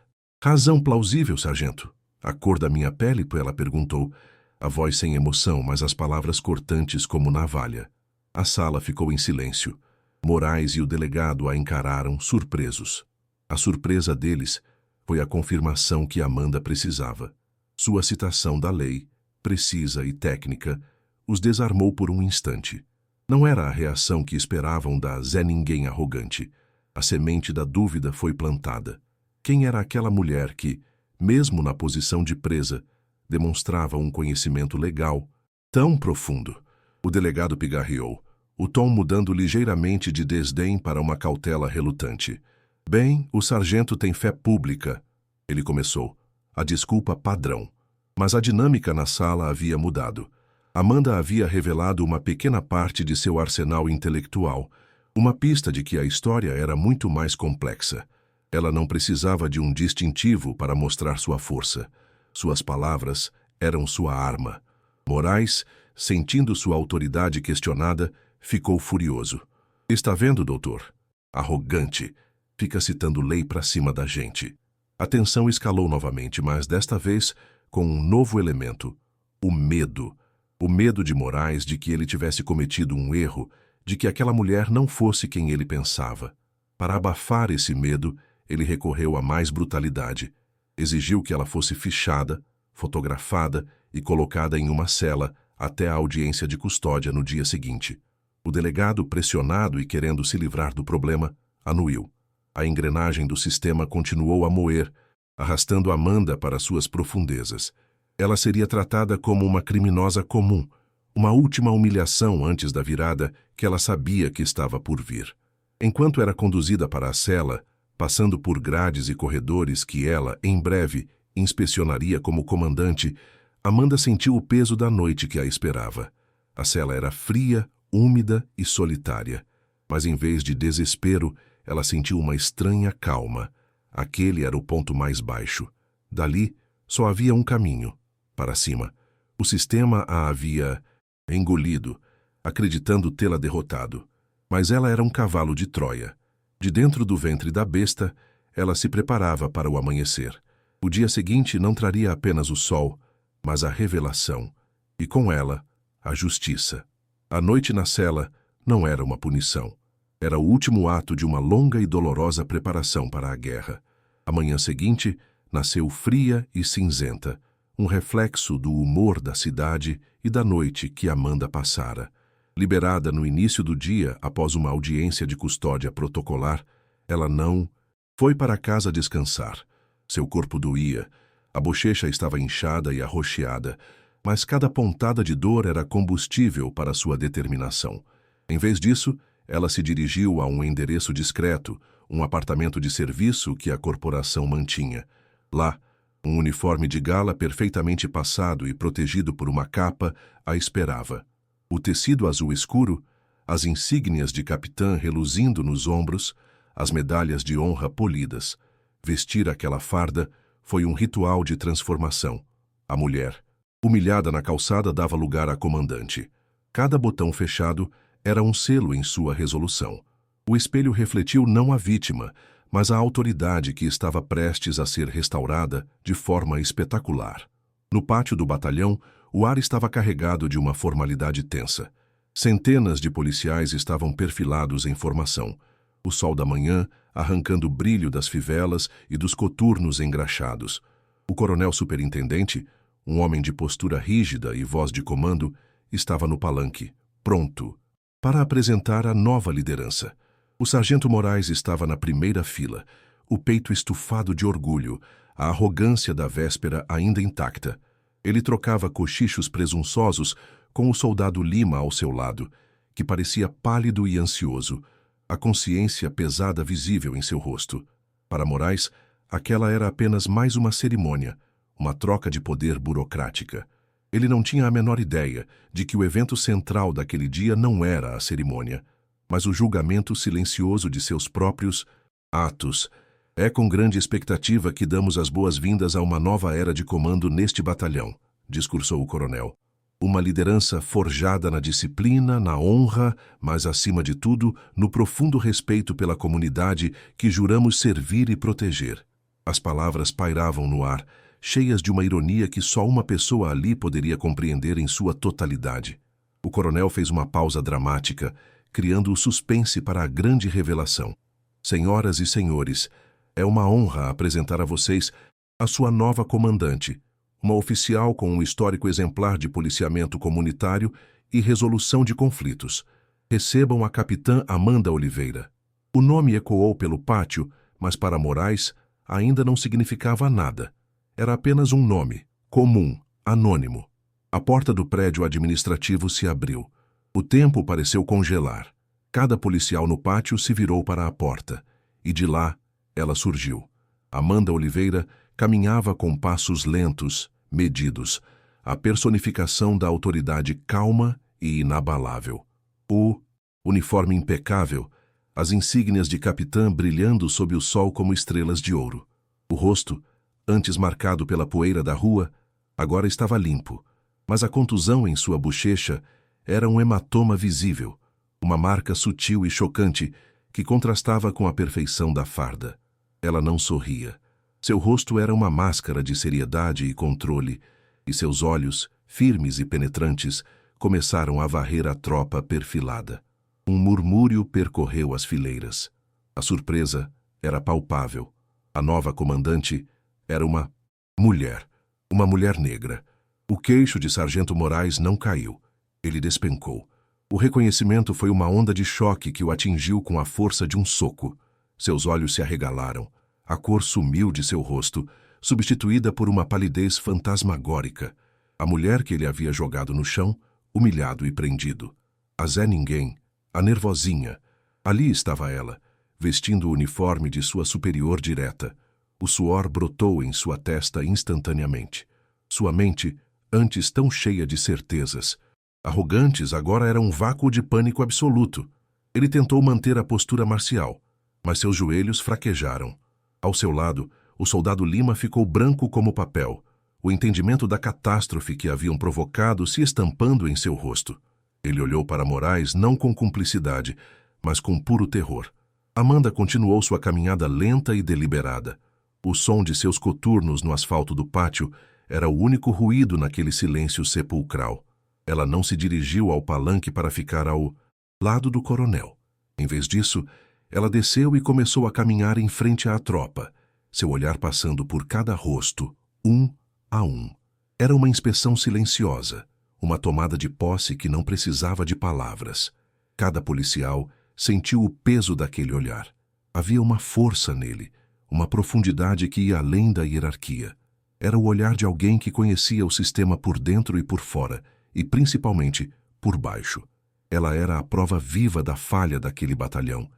razão plausível, sargento? A cor da minha pele? Ela perguntou, a voz sem emoção, mas as palavras cortantes como navalha. A sala ficou em silêncio. Moraes e o delegado a encararam, surpresos. A surpresa deles foi a confirmação que Amanda precisava. Sua citação da lei, precisa e técnica, os desarmou por um instante. Não era a reação que esperavam da Zé Ninguém arrogante. A semente da dúvida foi plantada. Quem era aquela mulher que, mesmo na posição de presa, demonstrava um conhecimento legal tão profundo? O delegado pigarreou, o tom mudando ligeiramente de desdém para uma cautela relutante. "Bem, o sargento tem fé pública", ele começou, a desculpa padrão. Mas a dinâmica na sala havia mudado. Amanda havia revelado uma pequena parte de seu arsenal intelectual, uma pista de que a história era muito mais complexa. Ela não precisava de um distintivo para mostrar sua força. Suas palavras eram sua arma. Moraes, sentindo sua autoridade questionada, ficou furioso. "Está vendo, doutor? Arrogante. Fica citando lei para cima da gente." A tensão escalou novamente, mas desta vez com um novo elemento: o medo. O medo de Moraes de que ele tivesse cometido um erro, de que aquela mulher não fosse quem ele pensava. Para abafar esse medo, ele recorreu à mais brutalidade. Exigiu que ela fosse fichada, fotografada e colocada em uma cela até a audiência de custódia no dia seguinte. O delegado, pressionado e querendo se livrar do problema, anuiu. A engrenagem do sistema continuou a moer, arrastando Amanda para suas profundezas. Ela seria tratada como uma criminosa comum, uma última humilhação antes da virada que ela sabia que estava por vir. Enquanto era conduzida para a cela, passando por grades e corredores que ela, em breve, inspecionaria como comandante, Amanda sentiu o peso da noite que a esperava. A cela era fria, úmida e solitária, mas em vez de desespero, ela sentiu uma estranha calma. Aquele era o ponto mais baixo. Dali, só havia um caminho, para cima. O sistema a havia engolido, acreditando tê-la derrotado. Mas ela era um cavalo de Troia. De dentro do ventre da besta, ela se preparava para o amanhecer. O dia seguinte não traria apenas o sol, mas a revelação, e com ela, a justiça. A noite na cela não era uma punição. Era o último ato de uma longa e dolorosa preparação para a guerra. A manhã seguinte nasceu fria e cinzenta, um reflexo do humor da cidade e da noite que Amanda passara. Liberada no início do dia após uma audiência de custódia protocolar, ela não foi para casa descansar. Seu corpo doía, a bochecha estava inchada e arroxeada, mas cada pontada de dor era combustível para sua determinação. Em vez disso, ela se dirigiu a um endereço discreto, um apartamento de serviço que a corporação mantinha. Lá, um uniforme de gala perfeitamente passado e protegido por uma capa a esperava. O tecido azul escuro, as insígnias de capitã reluzindo nos ombros, as medalhas de honra polidas. Vestir aquela farda foi um ritual de transformação. A mulher, humilhada na calçada, dava lugar à comandante. Cada botão fechado era um selo em sua resolução. O espelho refletiu não a vítima, mas a autoridade que estava prestes a ser restaurada de forma espetacular. No pátio do batalhão, o ar estava carregado de uma formalidade tensa. Centenas de policiais estavam perfilados em formação. O sol da manhã arrancando o brilho das fivelas e dos coturnos engraxados. O coronel superintendente, um homem de postura rígida e voz de comando, estava no palanque, pronto para apresentar a nova liderança. O sargento Moraes estava na primeira fila, o peito estufado de orgulho, a arrogância da véspera ainda intacta. Ele trocava cochichos presunçosos com o soldado Lima ao seu lado, que parecia pálido e ansioso, a consciência pesada visível em seu rosto. Para Moraes, aquela era apenas mais uma cerimônia, uma troca de poder burocrática. Ele não tinha a menor ideia de que o evento central daquele dia não era a cerimônia, mas o julgamento silencioso de seus próprios atos. É com grande expectativa que damos as boas-vindas a uma nova era de comando neste batalhão, discursou o coronel. Uma liderança forjada na disciplina, na honra, mas, acima de tudo, no profundo respeito pela comunidade que juramos servir e proteger. As palavras pairavam no ar, cheias de uma ironia que só uma pessoa ali poderia compreender em sua totalidade. O coronel fez uma pausa dramática, criando o suspense para a grande revelação. Senhoras e senhores, é uma honra apresentar a vocês a sua nova comandante, uma oficial com um histórico exemplar de policiamento comunitário e resolução de conflitos. Recebam a capitã Amanda Oliveira. O nome ecoou pelo pátio, mas para Moraes ainda não significava nada. Era apenas um nome, comum, anônimo. A porta do prédio administrativo se abriu. O tempo pareceu congelar. Cada policial no pátio se virou para a porta, e de lá ela surgiu. Amanda Oliveira caminhava com passos lentos, medidos, a personificação da autoridade calma e inabalável. O uniforme impecável, as insígnias de capitã brilhando sob o sol como estrelas de ouro. O rosto, antes marcado pela poeira da rua, agora estava limpo, mas a contusão em sua bochecha era um hematoma visível, uma marca sutil e chocante que contrastava com a perfeição da farda. Ela não sorria. Seu rosto era uma máscara de seriedade e controle, e seus olhos, firmes e penetrantes, começaram a varrer a tropa perfilada. Um murmúrio percorreu as fileiras. A surpresa era palpável. A nova comandante era uma mulher negra. O queixo de Sargento Moraes não caiu. Ele despencou. O reconhecimento foi uma onda de choque que o atingiu com a força de um soco. Seus olhos se arregalaram. A cor sumiu de seu rosto, substituída por uma palidez fantasmagórica. A mulher que ele havia jogado no chão, humilhado e prendido. A Zé Ninguém, a nervosinha. Ali estava ela, vestindo o uniforme de sua superior direta. O suor brotou em sua testa instantaneamente. Sua mente, antes tão cheia de certezas, arrogantes, agora era um vácuo de pânico absoluto. Ele tentou manter a postura marcial, mas seus joelhos fraquejaram. Ao seu lado, o soldado Lima ficou branco como papel, o entendimento da catástrofe que haviam provocado se estampando em seu rosto. Ele olhou para Moraes não com cumplicidade, mas com puro terror. Amanda continuou sua caminhada lenta e deliberada. O som de seus coturnos no asfalto do pátio era o único ruído naquele silêncio sepulcral. Ela não se dirigiu ao palanque para ficar ao lado do coronel. Em vez disso, ela desceu e começou a caminhar em frente à tropa, seu olhar passando por cada rosto, um a um. Era uma inspeção silenciosa, uma tomada de posse que não precisava de palavras. Cada policial sentiu o peso daquele olhar. Havia uma força nele, uma profundidade que ia além da hierarquia. Era o olhar de alguém que conhecia o sistema por dentro e por fora, e principalmente por baixo. Ela era a prova viva da falha daquele batalhão,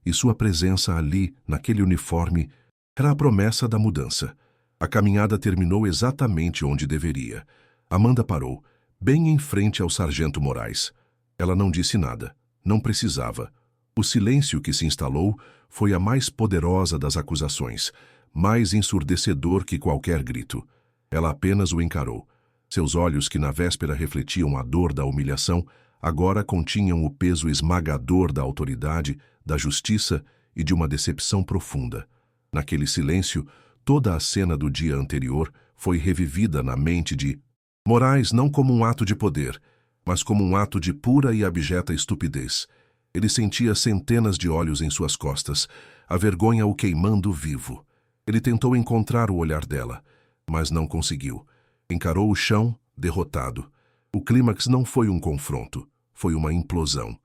e sua presença ali, naquele uniforme, era a promessa da mudança. A caminhada terminou exatamente onde deveria. Amanda parou, bem em frente ao sargento Moraes. Ela não disse nada, não precisava. O silêncio que se instalou foi a mais poderosa das acusações, mais ensurdecedor que qualquer grito. Ela apenas o encarou. Seus olhos, que na véspera refletiam a dor da humilhação, agora continham o peso esmagador da autoridade, da justiça e de uma decepção profunda. Naquele silêncio, toda a cena do dia anterior foi revivida na mente de Moraes não como um ato de poder, mas como um ato de pura e abjeta estupidez. Ele sentia centenas de olhos em suas costas, a vergonha o queimando vivo. Ele tentou encontrar o olhar dela, mas não conseguiu. Encarou o chão, derrotado. O clímax não foi um confronto, foi uma implosão.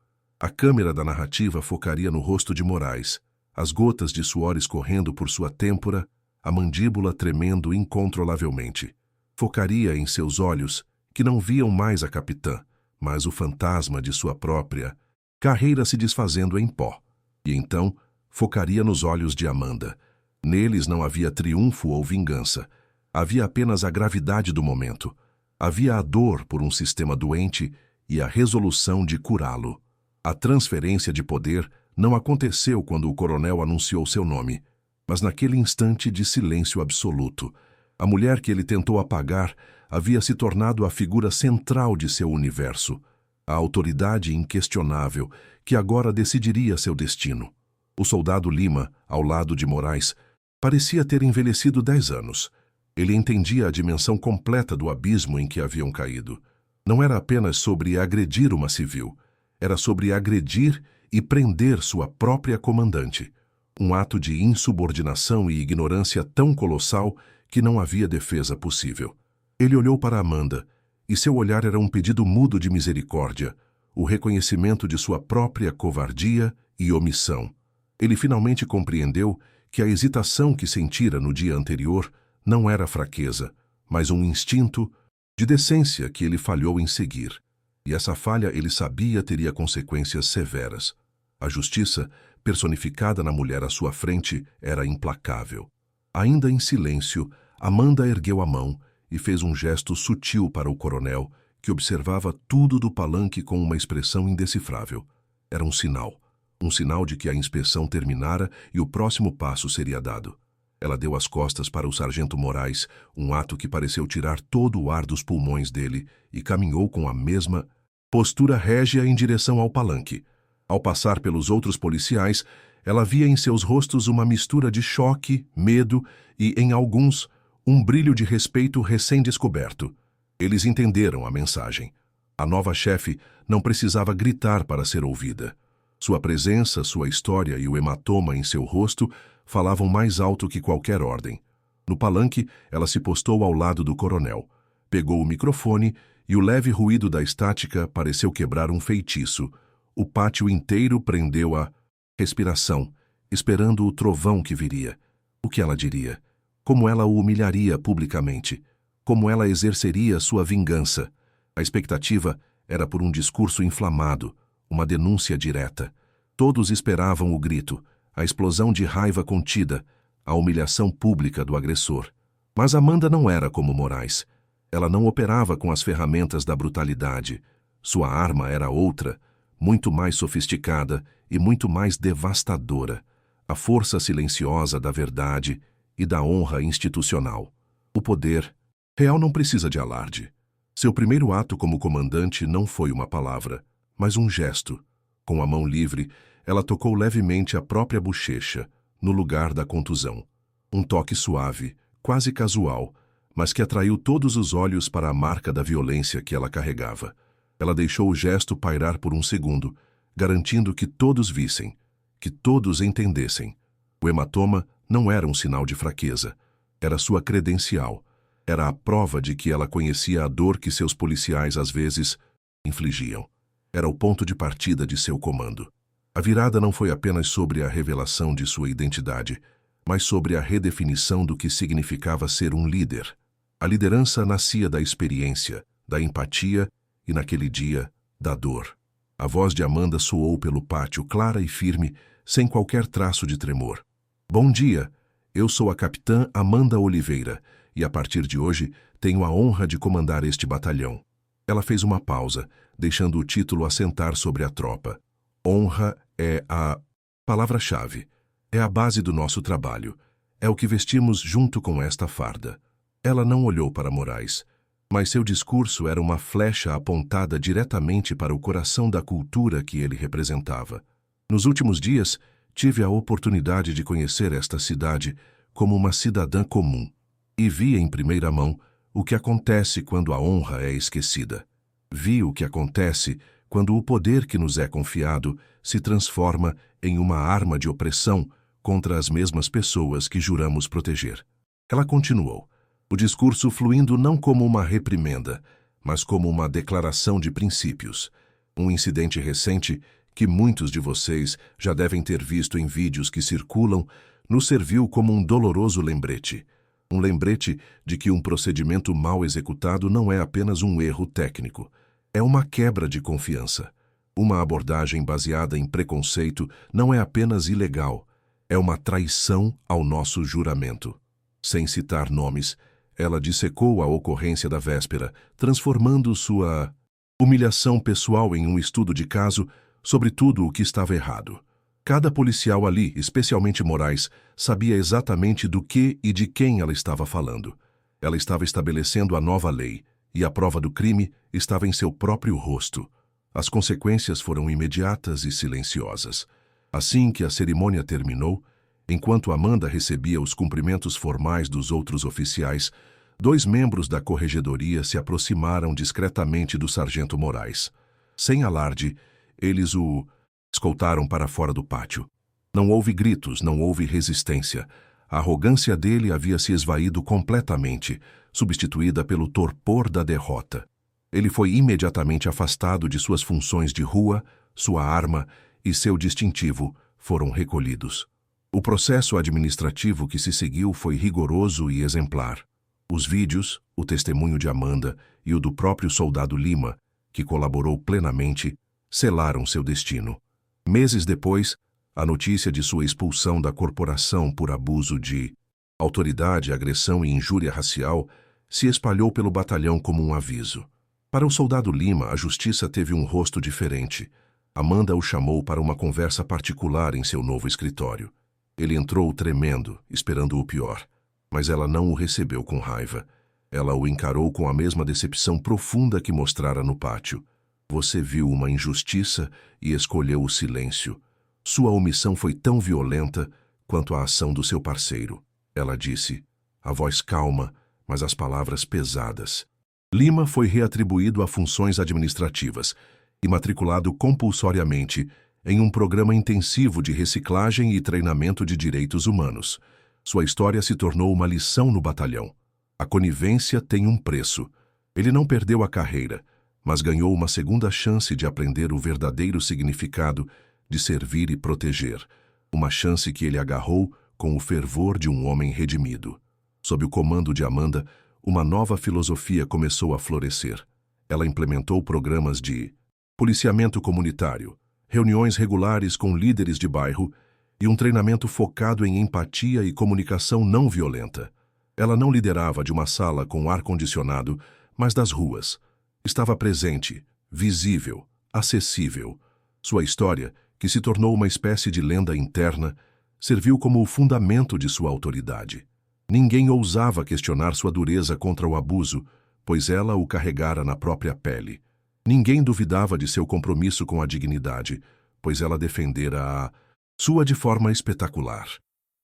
A câmera da narrativa focaria no rosto de Moraes, as gotas de suor escorrendo por sua têmpora, a mandíbula tremendo incontrolavelmente. Focaria em seus olhos, que não viam mais a capitã, mas o fantasma de sua própria carreira se desfazendo em pó. E então, focaria nos olhos de Amanda. Neles não havia triunfo ou vingança. Havia apenas a gravidade do momento. Havia a dor por um sistema doente e a resolução de curá-lo. A transferência de poder não aconteceu quando o coronel anunciou seu nome, mas naquele instante de silêncio absoluto. A mulher que ele tentou apagar havia se tornado a figura central de seu universo, a autoridade inquestionável que agora decidiria seu destino. O soldado Lima, ao lado de Moraes, parecia ter envelhecido 10 anos. Ele entendia a dimensão completa do abismo em que haviam caído. Não era apenas sobre agredir uma civil, era sobre agredir e prender sua própria comandante. Um ato de insubordinação e ignorância tão colossal que não havia defesa possível. Ele olhou para Amanda, e seu olhar era um pedido mudo de misericórdia, o reconhecimento de sua própria covardia e omissão. Ele finalmente compreendeu que a hesitação que sentira no dia anterior não era fraqueza, mas um instinto de decência que ele falhou em seguir. E essa falha ele sabia teria consequências severas. A justiça, personificada na mulher à sua frente, era implacável. Ainda em silêncio, Amanda ergueu a mão e fez um gesto sutil para o coronel, que observava tudo do palanque com uma expressão indecifrável. Era um sinal de que a inspeção terminara e o próximo passo seria dado. Ela deu as costas para o sargento Moraes, um ato que pareceu tirar todo o ar dos pulmões dele, e caminhou com a mesma postura régia em direção ao palanque. Ao passar pelos outros policiais, ela via em seus rostos uma mistura de choque, medo e, em alguns, um brilho de respeito recém-descoberto. Eles entenderam a mensagem. A nova chefe não precisava gritar para ser ouvida. Sua presença, sua história e o hematoma em seu rosto falavam mais alto que qualquer ordem. No palanque, ela se postou ao lado do coronel. Pegou o microfone e o leve ruído da estática pareceu quebrar um feitiço. O pátio inteiro prendeu a respiração, esperando o trovão que viria. O que ela diria? Como ela o humilharia publicamente? Como ela exerceria sua vingança? A expectativa era por um discurso inflamado, uma denúncia direta. Todos esperavam o grito, a explosão de raiva contida, a humilhação pública do agressor. Mas Amanda não era como Moraes. Ela não operava com as ferramentas da brutalidade. Sua arma era outra, muito mais sofisticada e muito mais devastadora. a força silenciosa da verdade e da honra institucional. O poder real não precisa de alarde. Seu primeiro ato como comandante não foi uma palavra, mas um gesto. Com a mão livre, ela tocou levemente a própria bochecha, no lugar da contusão. Um toque suave, quase casual, mas que atraiu todos os olhos para a marca da violência que ela carregava. Ela deixou o gesto pairar por um segundo, garantindo que todos vissem, que todos entendessem. O hematoma não era um sinal de fraqueza, era sua credencial. Era a prova de que ela conhecia a dor que seus policiais às vezes infligiam. Era o ponto de partida de seu comando. A virada não foi apenas sobre a revelação de sua identidade, mas sobre a redefinição do que significava ser um líder. A liderança nascia da experiência, da empatia e, naquele dia, da dor. A voz de Amanda soou pelo pátio, clara e firme, sem qualquer traço de tremor. Bom dia, eu sou a capitã Amanda Oliveira, e a partir de hoje tenho a honra de comandar este batalhão. Ela fez uma pausa, deixando o título assentar sobre a tropa. Honra é a palavra-chave. É a base do nosso trabalho. É o que vestimos junto com esta farda. Ela não olhou para Moraes, mas seu discurso era uma flecha apontada diretamente para o coração da cultura que ele representava. Nos últimos dias, tive a oportunidade de conhecer esta cidade como uma cidadã comum. E vi em primeira mão o que acontece quando a honra é esquecida. Vi o que acontece quando o poder que nos é confiado se transforma em uma arma de opressão contra as mesmas pessoas que juramos proteger. Ela continuou, o discurso fluindo não como uma reprimenda, mas como uma declaração de princípios. Um incidente recente, que muitos de vocês já devem ter visto em vídeos que circulam, nos serviu como um doloroso lembrete. Um lembrete de que um procedimento mal executado não é apenas um erro técnico. É uma quebra de confiança. Uma abordagem baseada em preconceito não é apenas ilegal. É uma traição ao nosso juramento. Sem citar nomes, ela dissecou a ocorrência da véspera, transformando sua humilhação pessoal em um estudo de caso sobre tudo o que estava errado. Cada policial ali, especialmente Moraes, sabia exatamente do que e de quem ela estava falando. Ela estava estabelecendo a nova lei, e a prova do crime estava em seu próprio rosto. As consequências foram imediatas e silenciosas. Assim que a cerimônia terminou, enquanto Amanda recebia os cumprimentos formais dos outros oficiais, 2 membros da corregedoria se aproximaram discretamente do sargento Moraes. Sem alarde, eles o escoltaram para fora do pátio. Não houve gritos, não houve resistência. A arrogância dele havia se esvaído completamente, substituída pelo torpor da derrota. Ele foi imediatamente afastado de suas funções de rua, sua arma e seu distintivo foram recolhidos. O processo administrativo que se seguiu foi rigoroso e exemplar. Os vídeos, o testemunho de Amanda e o do próprio soldado Lima, que colaborou plenamente, selaram seu destino. Meses depois, a notícia de sua expulsão da corporação por abuso de autoridade, agressão e injúria racial se espalhou pelo batalhão como um aviso. Para o soldado Lima, a justiça teve um rosto diferente. Amanda o chamou para uma conversa particular em seu novo escritório. Ele entrou tremendo, esperando o pior, mas ela não o recebeu com raiva. Ela o encarou com a mesma decepção profunda que mostrara no pátio. Você viu uma injustiça e escolheu o silêncio. Sua omissão foi tão violenta quanto a ação do seu parceiro. Ela disse, a voz calma, mas as palavras pesadas. Lima foi reatribuído a funções administrativas e matriculado compulsoriamente em um programa intensivo de reciclagem e treinamento de direitos humanos. Sua história se tornou uma lição no batalhão. A conivência tem um preço. Ele não perdeu a carreira, mas ganhou uma segunda chance de aprender o verdadeiro significado de servir e proteger, uma chance que ele agarrou com o fervor de um homem redimido. Sob o comando de Amanda, uma nova filosofia começou a florescer. Ela implementou programas de policiamento comunitário, reuniões regulares com líderes de bairro e um treinamento focado em empatia e comunicação não violenta. Ela não liderava de uma sala com ar-condicionado, mas das ruas. Estava presente, visível, acessível. Sua história, que se tornou uma espécie de lenda interna, serviu como o fundamento de sua autoridade. Ninguém ousava questionar sua dureza contra o abuso, pois ela o carregara na própria pele. Ninguém duvidava de seu compromisso com a dignidade, pois ela defendera a sua de forma espetacular.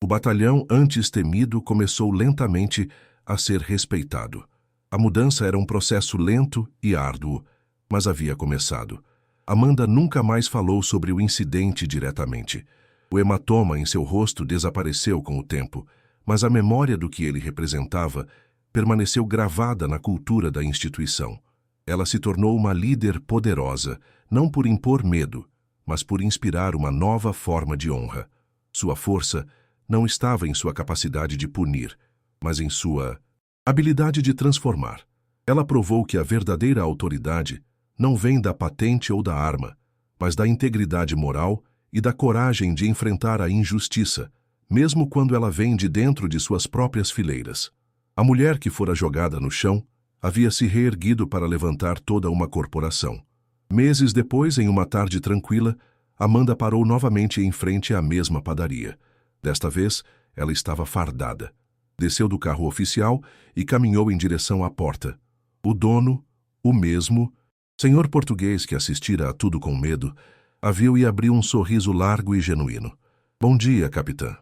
O batalhão, antes temido, começou lentamente a ser respeitado. A mudança era um processo lento e árduo, mas havia começado. Amanda nunca mais falou sobre o incidente diretamente. O hematoma em seu rosto desapareceu com o tempo, mas a memória do que ele representava permaneceu gravada na cultura da instituição. Ela se tornou uma líder poderosa, não por impor medo, mas por inspirar uma nova forma de honra. Sua força não estava em sua capacidade de punir, mas em sua habilidade de transformar. Ela provou que a verdadeira autoridade não vem da patente ou da arma, mas da integridade moral e da coragem de enfrentar a injustiça, mesmo quando ela vem de dentro de suas próprias fileiras. A mulher que fora jogada no chão havia se reerguido para levantar toda uma corporação. Meses depois, em uma tarde tranquila, Amanda parou novamente em frente à mesma padaria. Desta vez, ela estava fardada. Desceu do carro oficial e caminhou em direção à porta. O dono, o mesmo, senhor português que assistira a tudo com medo, a viu e abriu um sorriso largo e genuíno. "Bom dia, capitã.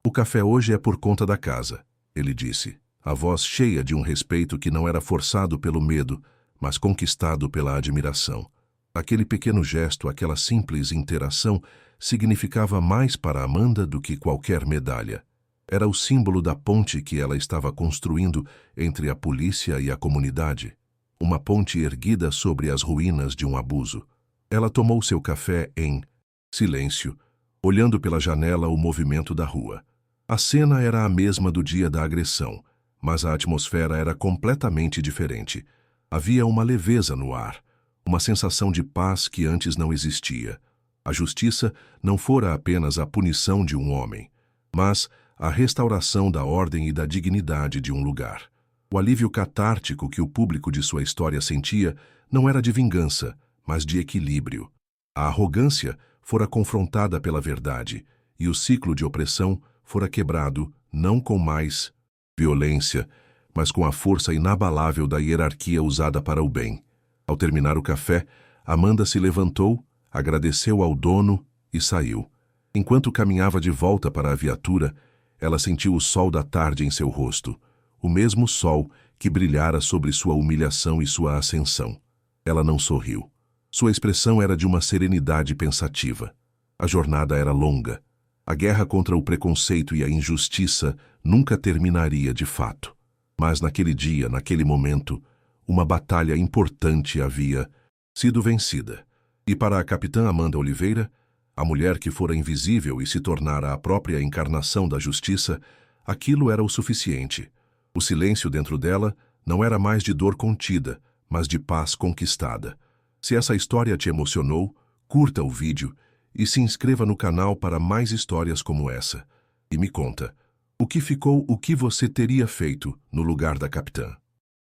O café hoje é por conta da casa", ele disse, a voz cheia de um respeito que não era forçado pelo medo, mas conquistado pela admiração. Aquele pequeno gesto, aquela simples interação, significava mais para Amanda do que qualquer medalha. Era o símbolo da ponte que ela estava construindo entre a polícia e a comunidade. Uma ponte erguida sobre as ruínas de um abuso. Ela tomou seu café em silêncio, olhando pela janela o movimento da rua. A cena era a mesma do dia da agressão, mas a atmosfera era completamente diferente. Havia uma leveza no ar, uma sensação de paz que antes não existia. A justiça não fora apenas a punição de um homem, mas a restauração da ordem e da dignidade de um lugar. O alívio catártico que o público de sua história sentia não era de vingança, mas de equilíbrio. A arrogância fora confrontada pela verdade, e o ciclo de opressão fora quebrado não com mais violência, mas com a força inabalável da hierarquia usada para o bem. Ao terminar o café, Amanda se levantou, agradeceu ao dono e saiu. Enquanto caminhava de volta para a viatura, ela sentiu o sol da tarde em seu rosto, o mesmo sol que brilhara sobre sua humilhação e sua ascensão. Ela não sorriu. Sua expressão era de uma serenidade pensativa. A jornada era longa. A guerra contra o preconceito e a injustiça nunca terminaria de fato. Mas naquele dia, naquele momento, uma batalha importante havia sido vencida. E para a capitã Amanda Oliveira, a mulher que fora invisível e se tornara a própria encarnação da justiça, aquilo era o suficiente. O silêncio dentro dela não era mais de dor contida, mas de paz conquistada. Se essa história te emocionou, curta o vídeo e se inscreva no canal para mais histórias como essa. E me conta, o que ficou, o que você teria feito no lugar da capitã?